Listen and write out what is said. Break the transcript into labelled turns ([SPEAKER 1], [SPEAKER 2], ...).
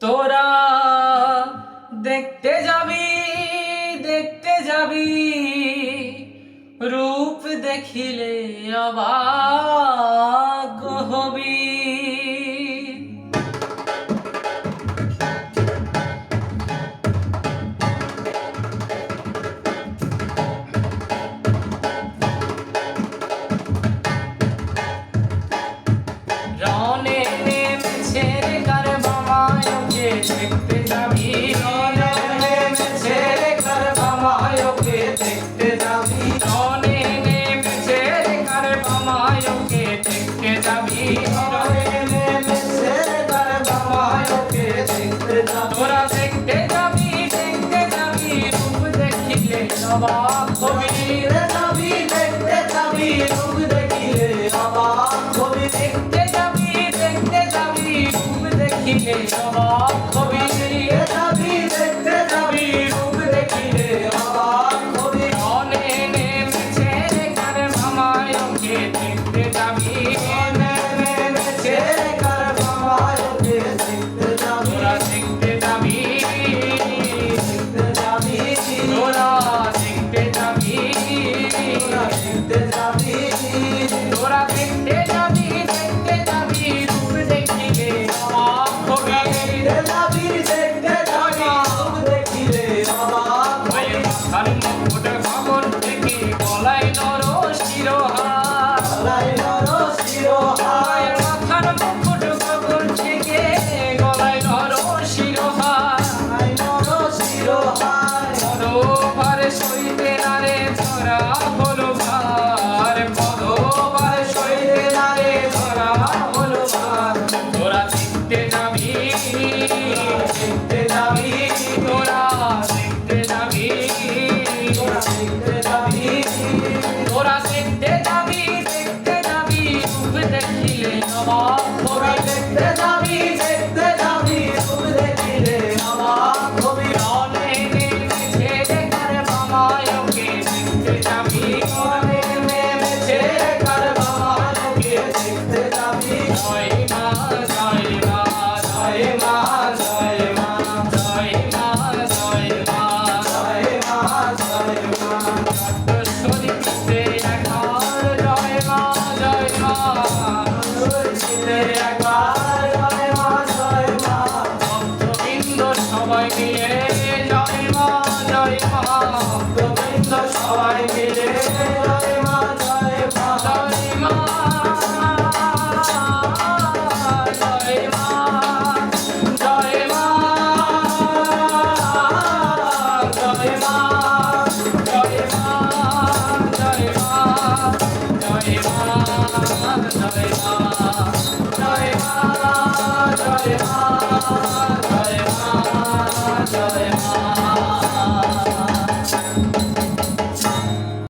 [SPEAKER 1] তোরা দেখতে যাবি রূপ দেখিলে অবাক হবি। রনে নেমেছে রে কার বামায়কে দেখতে যাবি, রনে নেমেছে রে কার বামায়কে দেখতে যাবি, রনে নেমেছে রে কার বামায়কে দেখতে যাবি, রনে নেমেছে রে কার বামায়কে দেখতে যাবি। তোরা দেখতে যাবি রূপ দেখিলে অবাক হবি রে, যাবি দেখতে যাবি রূপ দেখিলে অবাক হবি, দেখতে যাবি রূপ দেখিলে অবাক হবি, যাবি দেখতে যাবি রূপ দেখিলে অবাক হবি। রনে নেমেছে রে কার বামায়কে দেখতে যাবি, রনে নেমেছে রে কার বামায়কে দেখতে যাবি, তোরা দেখতে যাবি তোরা দেখতে যাবি, তোরা দেখতে যাবি রূপ দেখিলে অবাক হবি, যাবি দেখতে যাবি রূপ দেখিলে অবাক হবি। মাথার মুকুট গগন থেকে গলায় নর শিরোহার, গলায় নর শিরোহার, মাথার মুকুট গগন থেকে গলায় নর শিরোহার, গলায় নর শিরোহার। পদবার সইতে না রে ধরা হলো ভার, পদবার সইতে না রে ধরা হলো ভার। তোরা দেখতে যাবি তোরা দেখতে যাবি, তোরা দেখতে যাবি রূপ দেখিলে অবাক হবি, দেখতে যাবি রূপ দেখিলে অবাক হবি। রনে নেমেছে রে কার বামায়কে দেখতে যাবি, রনে নেমেছে রে কার বামায়কে দেখতে যাবি। জয় মা জয় মা জয় মা জয় মা জয় মা জয় মা জয় মা জয় মা। শরীরে একবার জয় মা জয় মা, শরীরে একবার জয় মা জয় মা। ভক্তবৃন্দ সবাই